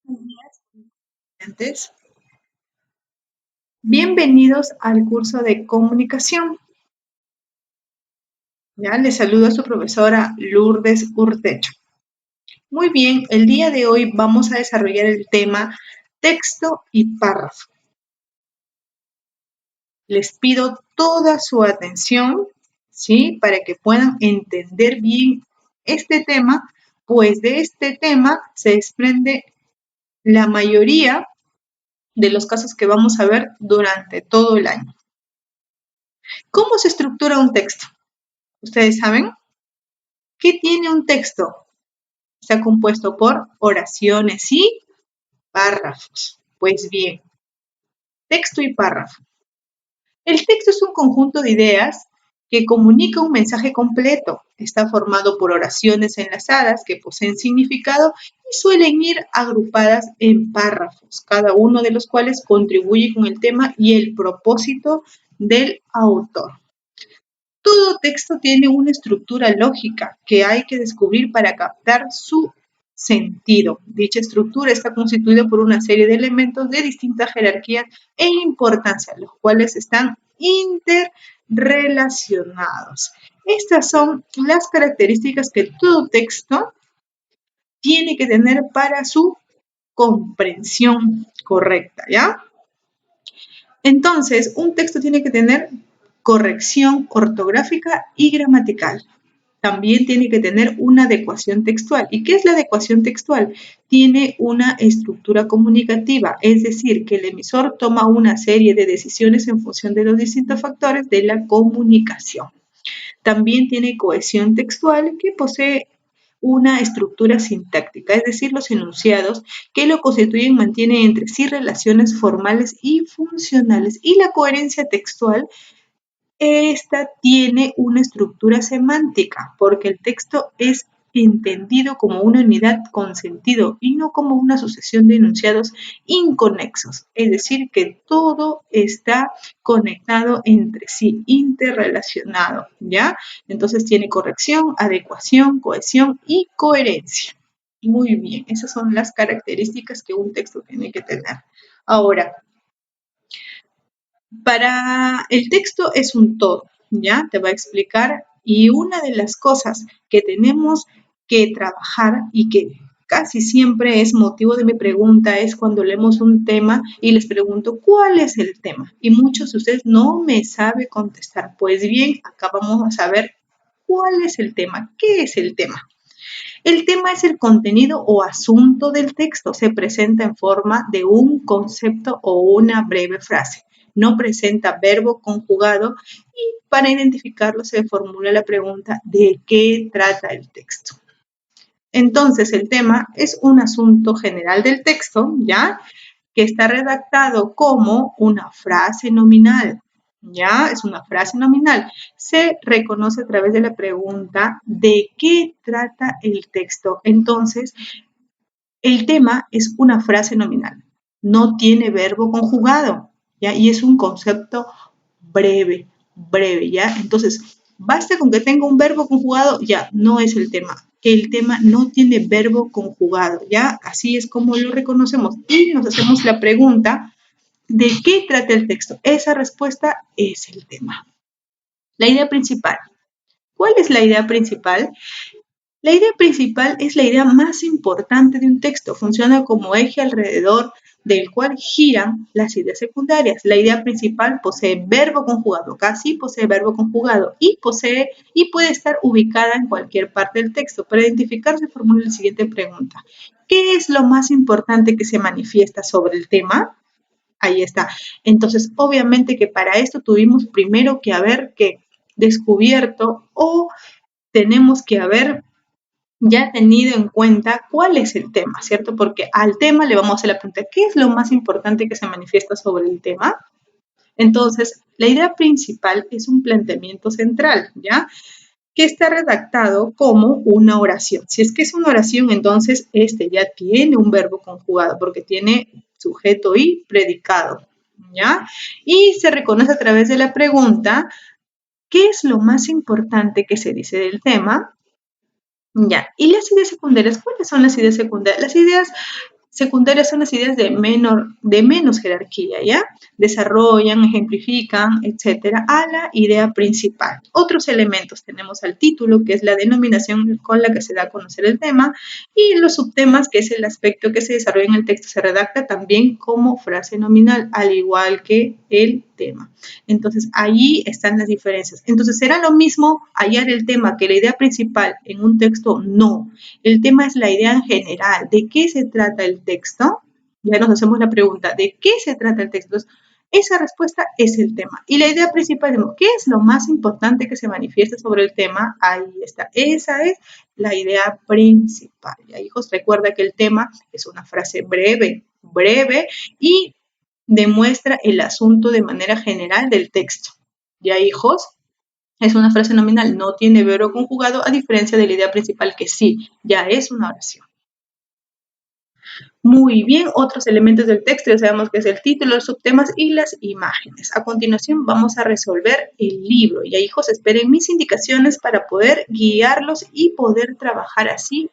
días, estudiantes. Bienvenidos al curso de comunicación. Ya les saludo a su profesora Lourdes Urtecho. Muy bien, el día de hoy vamos a desarrollar el tema texto y párrafo. Les pido toda su atención, ¿sí? Para que puedan entender bien este tema, pues de este tema se desprende la mayoría de los casos que vamos a ver durante todo el año. ¿Cómo se estructura un texto? ¿Ustedes saben? ¿Qué tiene un texto? Está compuesto por oraciones y párrafos. Pues bien, texto y párrafo. El texto es un conjunto de ideas que comunica un mensaje completo. Está formado por oraciones enlazadas que poseen significado y suelen ir agrupadas en párrafos, cada uno de los cuales contribuye con el tema y el propósito del autor. Todo texto tiene una estructura lógica que hay que descubrir para captar su sentido. Dicha estructura está constituida por una serie de elementos de distinta jerarquía e importancia, los cuales están interrelacionados. Estas son las características que todo texto tiene que tener para su comprensión correcta, ¿ya? Entonces, un texto tiene que tener corrección ortográfica y gramatical. También tiene que tener una adecuación textual. ¿Y qué es la adecuación textual? Tiene una estructura comunicativa, es decir, que el emisor toma una serie de decisiones en función de los distintos factores de la comunicación. También tiene cohesión textual, que posee una estructura sintáctica, es decir, los enunciados que lo constituyen mantienen entre sí relaciones formales y funcionales. Y la coherencia textual, esta tiene una estructura semántica, porque el texto es entendido como una unidad con sentido y no como una sucesión de enunciados inconexos, es decir, que todo está conectado entre sí, interrelacionado, ¿ya? Entonces tiene corrección, adecuación, cohesión y coherencia. Muy bien, esas son las características que un texto tiene que tener. Ahora, para el texto es un todo, ¿ya? Te va a explicar. Y una de las cosas que tenemos que trabajar y que casi siempre es motivo de mi pregunta es cuando leemos un tema y les pregunto, ¿cuál es el tema? Y muchos de ustedes no me saben contestar. Pues bien, acá vamos a saber cuál es el tema, qué es el tema. El tema es el contenido o asunto del texto. Se presenta en forma de un concepto o una breve frase. No presenta verbo conjugado y para identificarlo se formula la pregunta ¿de qué trata el texto? Entonces, el tema es un asunto general del texto, ¿ya? Que está redactado como una frase nominal, ¿ya? Es una frase nominal. Se reconoce a través de la pregunta ¿de qué trata el texto? Entonces, el tema es una frase nominal. No tiene verbo conjugado, ¿ya? Y es un concepto breve, ¿ya? Entonces, basta con que tenga un verbo conjugado, ya, no es el tema. Que el tema no tiene verbo conjugado, ¿ya? Así es como lo reconocemos. Y nos hacemos la pregunta, ¿de qué trata el texto? Esa respuesta es el tema. La idea principal. ¿Cuál es la idea principal? La idea principal es la idea más importante de un texto. Funciona como eje alrededor del cual giran las ideas secundarias. La idea principal posee verbo conjugado, casi posee verbo conjugado y puede estar ubicada en cualquier parte del texto. Para identificarse formula la siguiente pregunta. ¿Qué es lo más importante que se manifiesta sobre el tema? Ahí está. Entonces, obviamente que para esto tuvimos primero que haber descubierto o tenemos que haber ya tenido en cuenta cuál es el tema, ¿cierto? Porque al tema le vamos a hacer la pregunta, ¿qué es lo más importante que se manifiesta sobre el tema? Entonces, la idea principal es un planteamiento central, ¿ya? Que está redactado como una oración. Si es que es una oración, entonces este ya tiene un verbo conjugado porque tiene sujeto y predicado, ¿ya? Y se reconoce a través de la pregunta, ¿qué es lo más importante que se dice del tema? Ya, ¿y las ideas secundarias? ¿Cuáles son las ideas secundarias? Las ideas Secundarias son las ideas de menos jerarquía, ¿ya? Desarrollan, ejemplifican, etcétera, a la idea principal. Otros elementos tenemos al título, que es la denominación con la que se da a conocer el tema, y los subtemas, que es el aspecto que se desarrolla en el texto, se redacta también como frase nominal, al igual que el tema. Entonces, ahí están las diferencias. Entonces, ¿será lo mismo hallar el tema que la idea principal en un texto? No. El tema es la idea en general. ¿De qué se trata el texto? Ya nos hacemos la pregunta, ¿de qué se trata el texto? Esa respuesta es el tema. Y la idea principal, ¿qué es lo más importante que se manifiesta sobre el tema? Ahí está. Esa es la idea principal. Ya, hijos, recuerda que el tema es una frase breve y demuestra el asunto de manera general del texto. Ya, hijos, es una frase nominal, no tiene verbo conjugado, a diferencia de la idea principal que sí, ya es una oración. Muy bien, otros elementos del texto, ya sabemos que es el título, los subtemas y las imágenes. A continuación vamos a resolver el libro. Ya, hijos, esperen mis indicaciones para poder guiarlos y poder trabajar así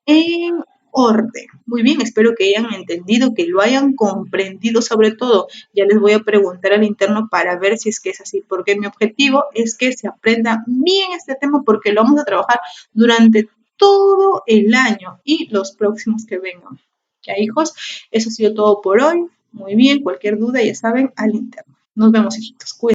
en orden. Muy bien, espero que hayan entendido, que lo hayan comprendido sobre todo. Ya les voy a preguntar al interno para ver si es que es así, porque mi objetivo es que se aprenda bien este tema porque lo vamos a trabajar durante todo el año y los próximos que vengan. Ya, hijos, eso ha sido todo por hoy. Muy bien, cualquier duda ya saben, al interno. Nos vemos, hijitos. Cuídense.